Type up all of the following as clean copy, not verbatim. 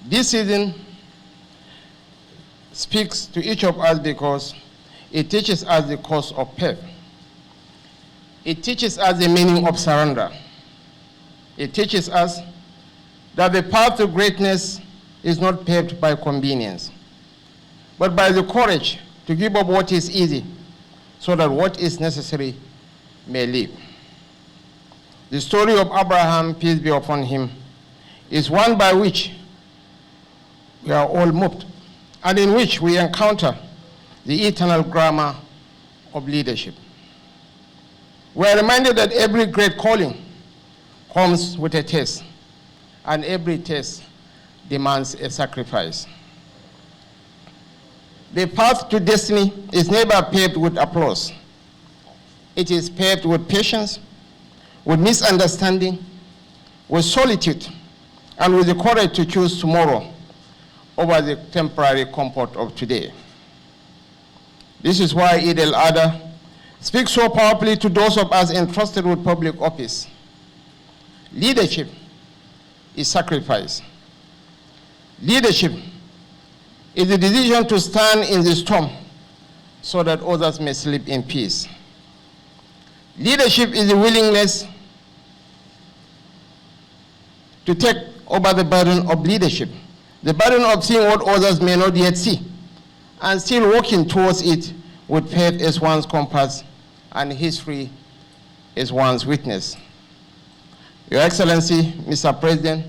This season speaks to each of us because it teaches us the cost of faith. It teaches us the meaning of surrender. It teaches us that the path to greatness is not paved by convenience, but by the courage to give up what is easy so that what is necessary may live. The story of Abraham, peace be upon him, is one by which we are all moved and in which we encounter the eternal grammar of leadership. We are reminded that every great calling comes with a test, and every test demands a sacrifice. The path to destiny is never paved with applause. It is paved with patience, with misunderstanding, with solitude, and with the courage to choose tomorrow over the temporary comfort of today. This is why Eid al-Adha speaks so powerfully to those of us entrusted with public office. Leadership is sacrifice. Leadership is the decision to stand in the storm so that others may sleep in peace. Leadership is the willingness to take over the burden of leadership, the burden of seeing what others may not yet see, and still walking towards it with faith as one's compass and history as one's witness. Your Excellency, Mr. President,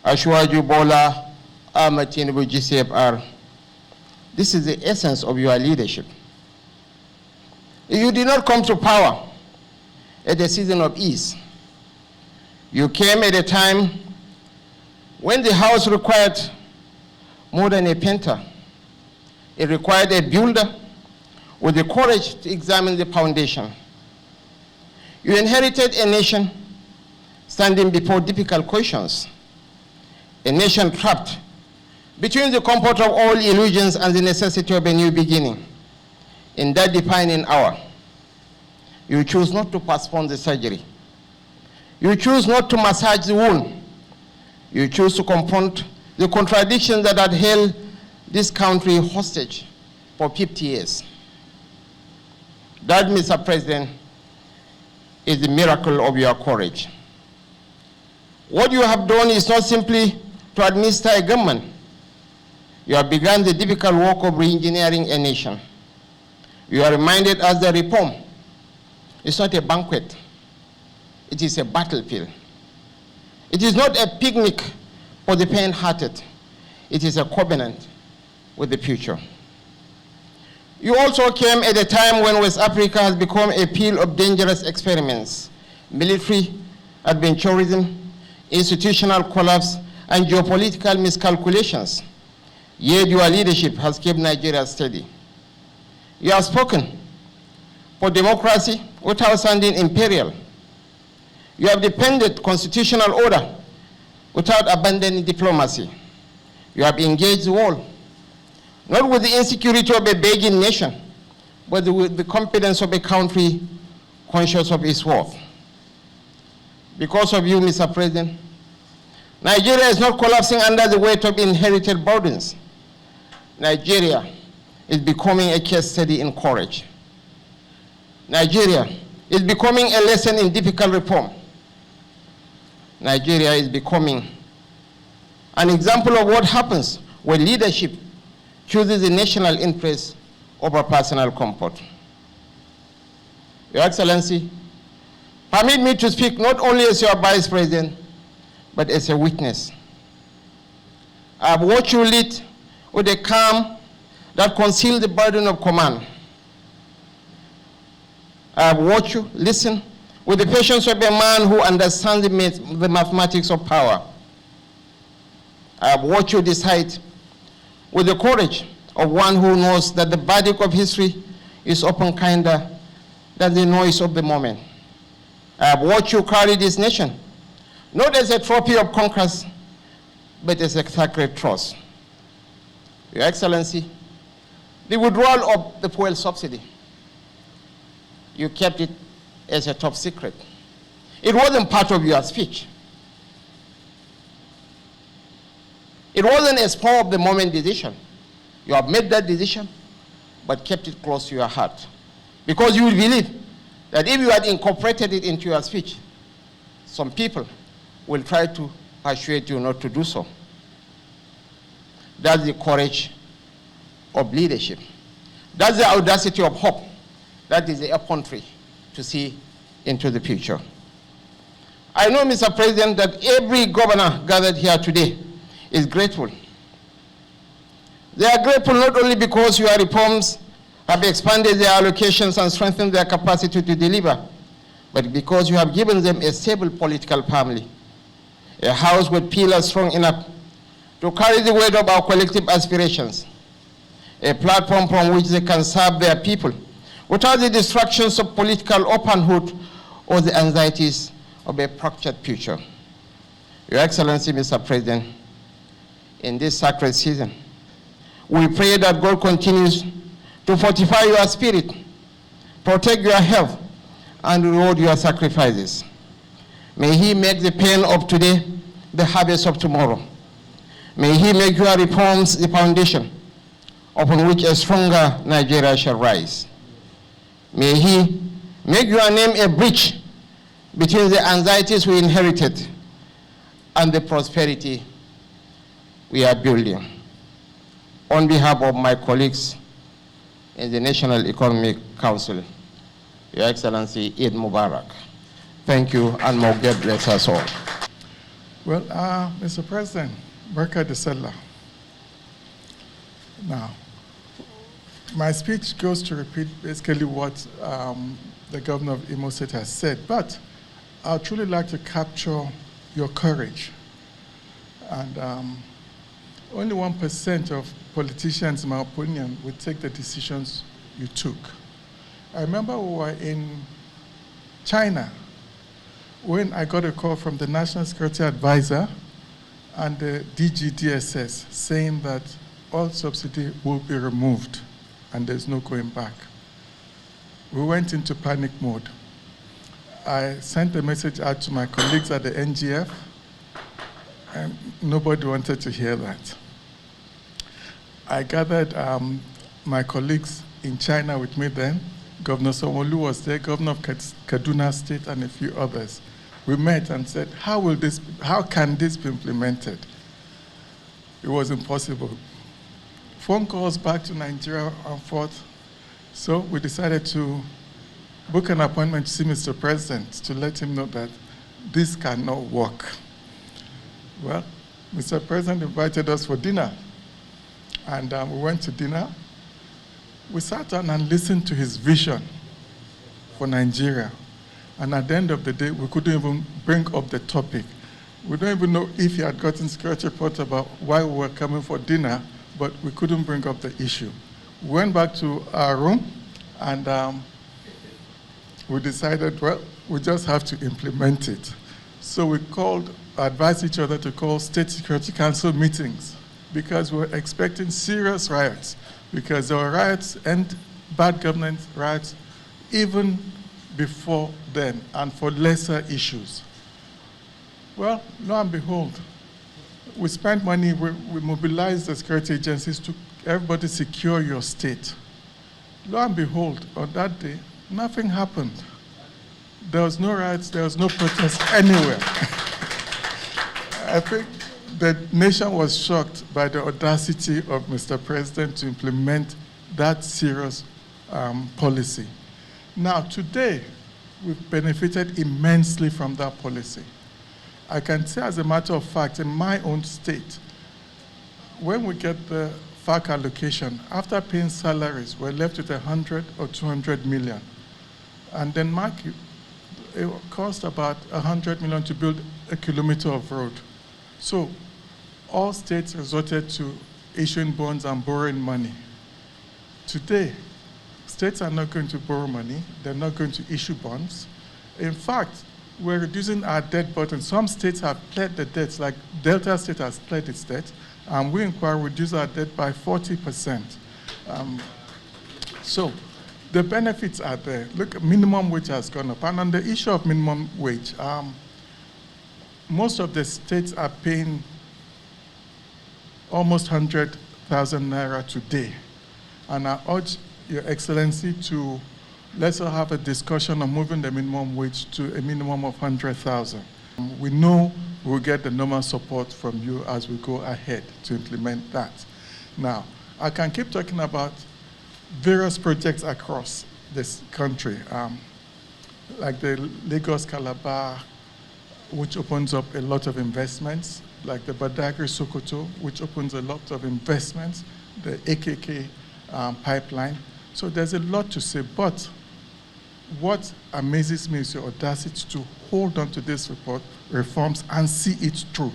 Ashwaju Bola AsTinubu GCFR, this is the essence of your leadership. You did not come to power at a season of ease. You came at a time when the house required more than a painter. It required a builder with the courage to examine the foundation. You inherited a nation standing before difficult questions, a nation trapped between the comfort of all illusions and the necessity of a new beginning. In that defining hour, you choose not to postpone the surgery. You choose not to massage the wound. You choose to confront the contradictions that had held this country hostage for 50 years. That, Mr. President, is the miracle of your courage. What you have done is not simply to administer a government. You have begun the difficult work of re-engineering a nation. You are reminded us that reform is not a banquet. It is a battlefield. It is not a picnic for the faint-hearted. It is a covenant with the future. You also came at a time when West Africa has become a field of dangerous experiments, military adventurism, institutional collapse, and geopolitical miscalculations. Yet your leadership has kept Nigeria steady. You have spoken for democracy without sounding imperial. You have defended constitutional order without abandoning diplomacy. You have engaged the world, not with the insecurity of a begging nation, but with the confidence of a country conscious of its worth. Because of you, Mr. President, Nigeria is not collapsing under the weight of inherited burdens. Nigeria is becoming a case study in courage. Nigeria is becoming a lesson in difficult reform. Nigeria is becoming an example of what happens when leadership chooses the national interest over personal comfort. Your Excellency, permit me to speak not only as your Vice President, but as a witness. I have watched you lead with a calm that conceals the burden of command. I have watched you listen with the patience of a man who understands the mathematics of power. I have watched you decide with the courage of one who knows that the verdict of history is often kinder than the noise of the moment. I have watched you carry this nation, not as a trophy of conquest, but as a sacred trust. Your Excellency, the withdrawal of the fuel subsidy, you kept it as a top secret. It wasn't part of your speech. It wasn't a spur of the moment decision. You have made that decision, but kept it close to your heart. Because you will believe that if you had incorporated it into your speech, some people will try to persuade you not to do so. That's the courage of leadership. That's the audacity of hope. That is the effrontery to see into the future. I know, Mr. President, that every governor gathered here today is grateful. They are grateful not only because your reforms have expanded their allocations and strengthened their capacity to deliver, but because you have given them a stable political family, a house with pillars strong enough to carry the weight of our collective aspirations, a platform from which they can serve their people without the distractions of political orphanhood or the anxieties of a fractured future. Your Excellency, Mr. President, in this sacred season, we pray that God continues to fortify your spirit, protect your health, and reward your sacrifices. May He make the pain of today the harvest of tomorrow. May He make your reforms the foundation upon which a stronger Nigeria shall rise. May He make your name a bridge between the anxieties we inherited and the prosperity we are building. On behalf of my colleagues in the National Economic Council, Your Excellency, Eid Mubarak. Thank you, and more God bless us all. Well, Mr. President, Barka de Sallah. Now, my speech goes to repeat basically what the governor of Imo State has said, but I'd truly like to capture your courage. And only 1% of politicians, in my opinion, would take the decisions you took. I remember we were in China when I got a call from the National Security Advisor and the DGDSS saying that all subsidy will be removed and there's no going back. We went into panic mode. I sent a message out to my colleagues at the NGF, and nobody wanted to hear that. I gathered my colleagues in China with me then. Governor Sanwo-Olu was there, Governor of Kaduna State, and a few others. We met and said, how can this be implemented? It was impossible. Phone calls back to Nigeria and forth. So we decided to book an appointment to see Mr. President to let him know that this cannot work. Well, Mr. President invited us for dinner. And we went to dinner. We sat down and listened to his vision for Nigeria. And at the end of the day, we couldn't even bring up the topic. We don't even know if he had gotten security reports about why we were coming for dinner, but we couldn't bring up the issue. We went back to our room, and we decided, well, we just have to implement it. So we advised each other to call State Security Council meetings because we were expecting serious riots, because there were riots and bad governance riots even before then, and for lesser issues. Well, lo and behold, we spent money, we mobilized the security agencies to everybody secure your state. Lo and behold, on that day, nothing happened. There was no riots, there was no protest anywhere. I think the nation was shocked by the audacity of Mr. President to implement that serious policy. Now, today, we've benefited immensely from that policy. I can say, as a matter of fact, in my own state, when we get the FAC allocation, after paying salaries, we're left with 100 or 200 million. And then it cost about 100 million to build a kilometer of road. So all states resorted to issuing bonds and borrowing money. Today, states are not going to borrow money. They're not going to issue bonds. In fact, we're reducing our debt burden. Some states have cleared the debts, like Delta State has cleared its debt, and we inquire reduce our debt by 40%. So the benefits are there. Look, minimum wage has gone up. And on the issue of minimum wage, most of the states are paying almost 100,000 naira today. And I urge Your Excellency to let's all have a discussion on moving the minimum wage to a minimum of 100,000. We know we'll get the normal support from you as we go ahead to implement that. Now, I can keep talking about various projects across this country, like the Lagos-Calabar, which opens up a lot of investments, like the Badagry-Sokoto, which opens a lot of investments, the AKK pipeline. So there's a lot to say, but what amazes me is your audacity to hold on to this report, reforms, and see it through.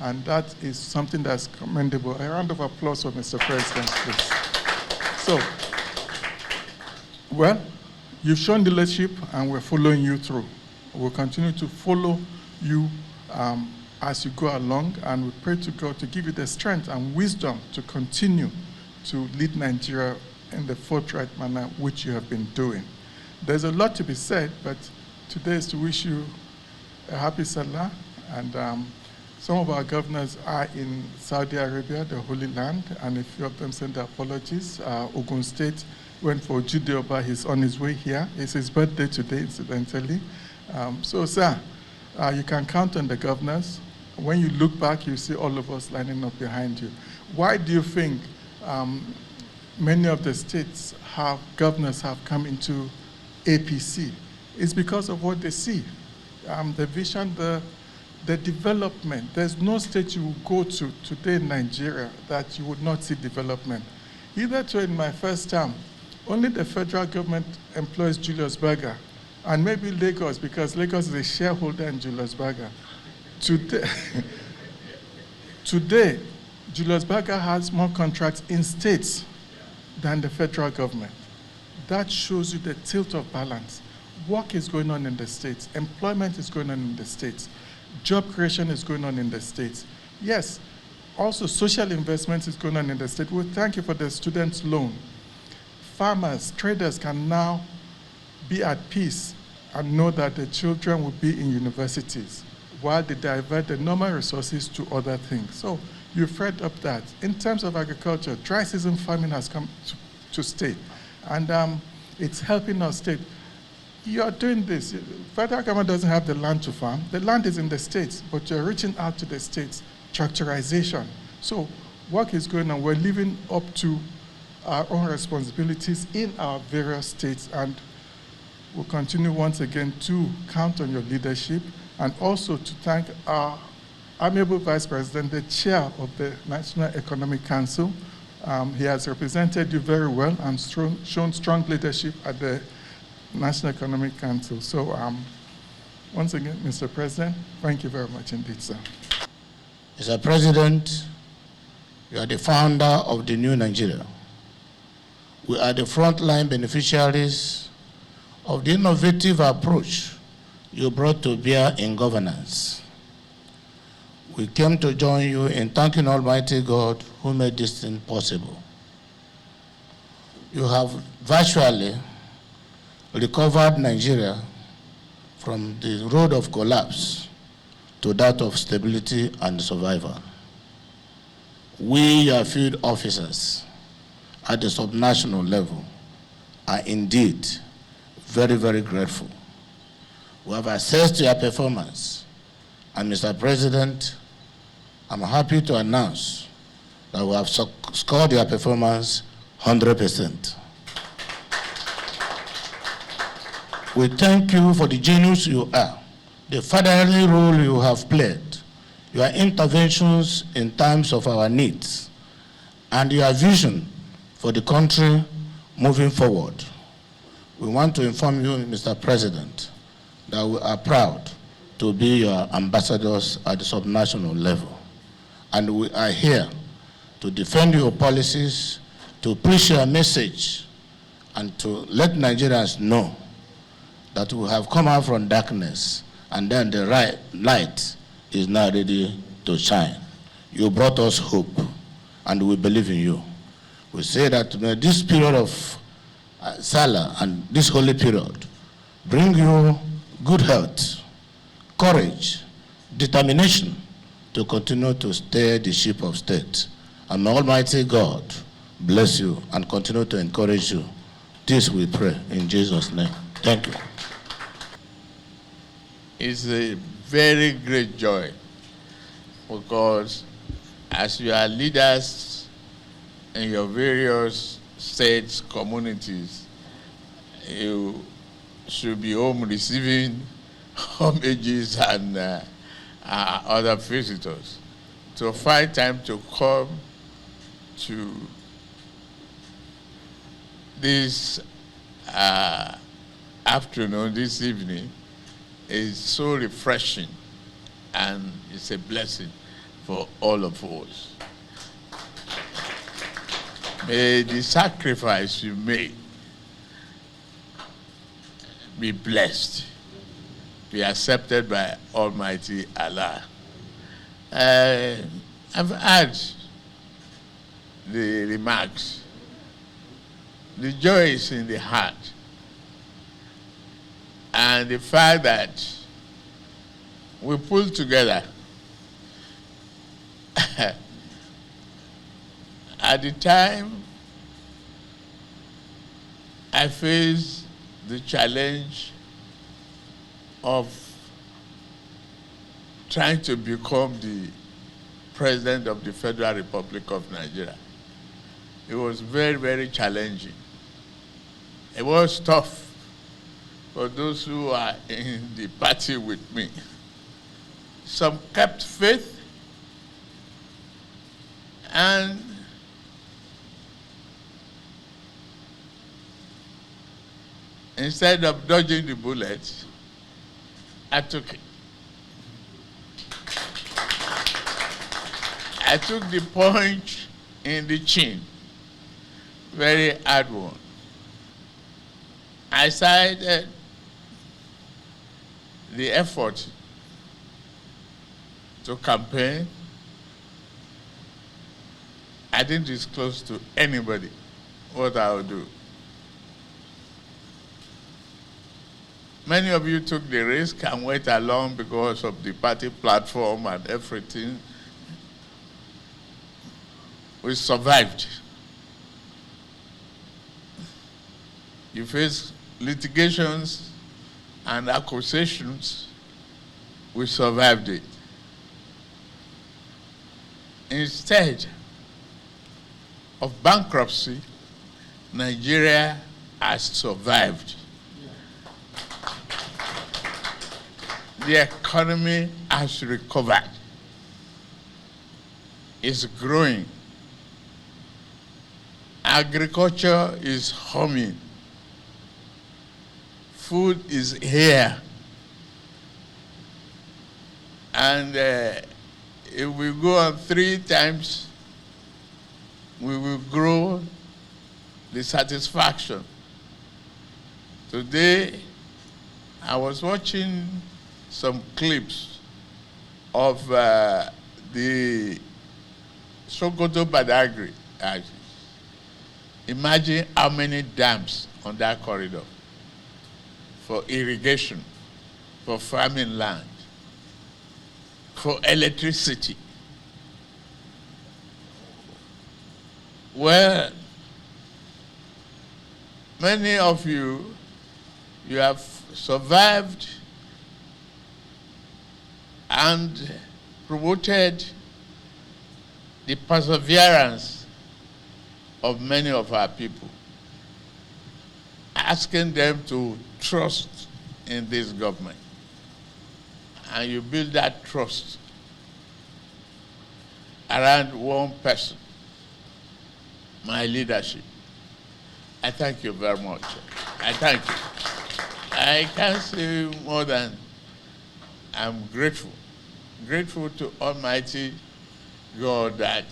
And that is something that's commendable. A round of applause for Mr. President, please. So, well, you've shown leadership and we're following you through. We'll continue to follow you as you go along, and we pray to God to give you the strength and wisdom to continue to lead Nigeria in the forthright manner which you have been doing. There's a lot to be said, but today is to wish you a happy Sallah, and some of our governors are in Saudi Arabia, the Holy Land, and a few of them send their apologies. Ogun State went for Jide Oba, he's on his way here. It's his birthday today, incidentally. So, sir, you can count on the governors. When you look back, you see all of us lining up behind you. Why do you think many of the states governors have come into APC? It's because of what they see. The vision, the development. There's no state you will go to today in Nigeria that you would not see development. Hitherto in my first term, only the federal government employs Julius Berger, and maybe Lagos, because Lagos is a shareholder in Julius Berger. Today, Julius Berger has more contracts in states than the federal government. That shows you the tilt of balance. Work is going on in the states. Employment is going on in the states. Job creation is going on in the states. Yes, also social investment is going on in the state. We thank you for the students' loan. Farmers, traders can now be at peace and know that the children will be in universities while they divert the normal resources to other things. So you've read up that. In terms of agriculture, dry season farming has come to stay. And it's helping our state. You are doing this. Federal government doesn't have the land to farm. The land is in the states, but you're reaching out to the states. Tractorization. So work is going on. We're living up to our own responsibilities in our various states, and we'll continue once again to count on your leadership, and also to thank our amiable Vice President, the chair of the National Economic Council. He has represented you very well and shown strong leadership at the National Economic Council. So once again, Mr. President, thank you very much indeed, sir. Mr. President, you are the founder of the new Nigeria. We are the frontline beneficiaries of the innovative approach you brought to bear in governance. We came to join you in thanking Almighty God who made this thing possible. You have virtually recovered Nigeria from the road of collapse to that of stability and survival. We, your field officers at the subnational level, are indeed very, very grateful. We have assessed your performance, and Mr. President, I'm happy to announce that we have scored your performance 100%. We thank you for the genius you are, the fatherly role you have played, your interventions in times of our needs, and your vision for the country moving forward. We want to inform you, Mr. President, that we are proud to be your ambassadors at the subnational level. And we are here to defend your policies, to preach your message, and to let Nigerians know that we have come out from darkness, and then the light is now ready to shine. You brought us hope, and we believe in you. We say that this period of Sallah and this holy period bring you good health, courage, determination to continue to steer the ship of state. And may Almighty God bless you and continue to encourage you. This we pray in Jesus' name. Thank you. It's a very great joy because as you are leaders in your various states, communities, you should be home receiving homages and other visitors. To find time to come to this afternoon, this evening, is so refreshing, and it's a blessing for all of us. May the sacrifice you made be blessed, be accepted by Almighty Allah. I've heard the remarks. The joy is in the heart. And the fact that we pulled together at the time I faced the challenge of trying to become the President of the Federal Republic of Nigeria. It was very, very challenging. It was tough for those who are in the party with me. Some kept faith, and instead of dodging the bullet, I took it. I took the punch in the chin, very hard one. I started the effort to campaign. I didn't disclose to anybody what I would do. Many of you took the risk and went along because of the party platform and everything. We survived. You face litigations and accusations. We survived it. Instead of bankruptcy, Nigeria has survived. The economy has recovered. It's growing. Agriculture is humming. Food is here. And if we go on 3 times, we will grow the satisfaction. Today, I was watching some clips of the Sokoto Badagry. Imagine how many dams on that corridor for irrigation, for farming land, for electricity. Well, many of you have survived and promoted the perseverance of many of our people, asking them to trust in this government. And you build that trust around one person, my leadership. I thank you very much. I thank you. I can't say more than I'm grateful. Grateful to Almighty God that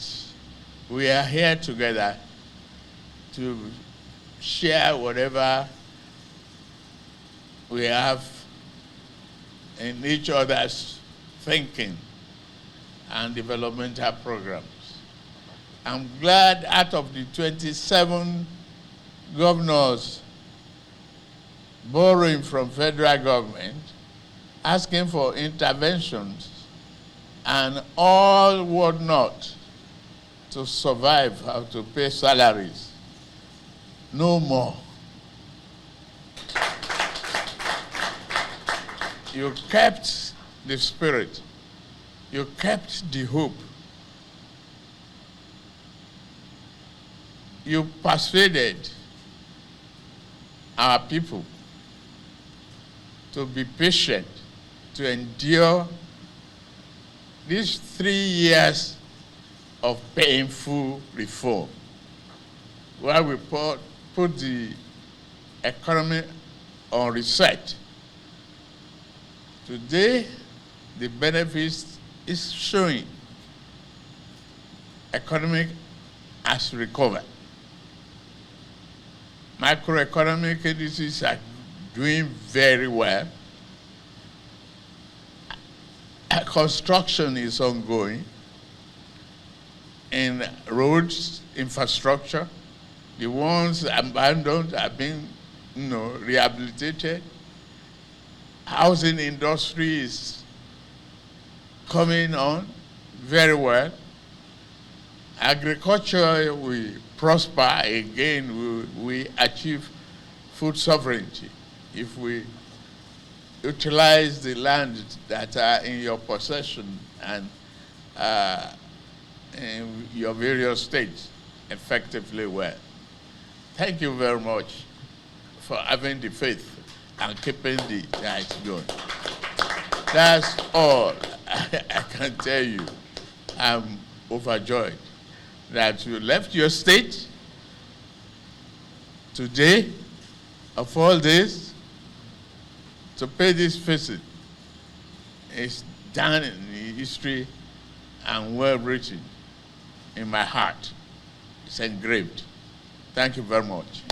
we are here together to share whatever we have in each other's thinking and developmental programs. I'm glad out of the 27 governors borrowing from federal government, asking for interventions and all whatnot, to survive, how to pay salaries. No more. You kept the spirit. You kept the hope. You persuaded our people to be patient, to endure these 3 years of painful reform, where we put the economy on reset. Today, the benefits is showing. Economic has recovered. Macroeconomic indices are doing very well. Construction is ongoing in roads, infrastructure. The ones abandoned are being rehabilitated. Housing industry is coming on very well. Agriculture will prosper again. We achieve food sovereignty if we utilize the land that are in your possession and in your various states effectively well. Thank you very much for having the faith and keeping the lights going. That's all I can tell you. I'm overjoyed that you left your state today, of all this, to pay this visit. It's done in the history and well written in my heart. It's engraved. Thank you very much.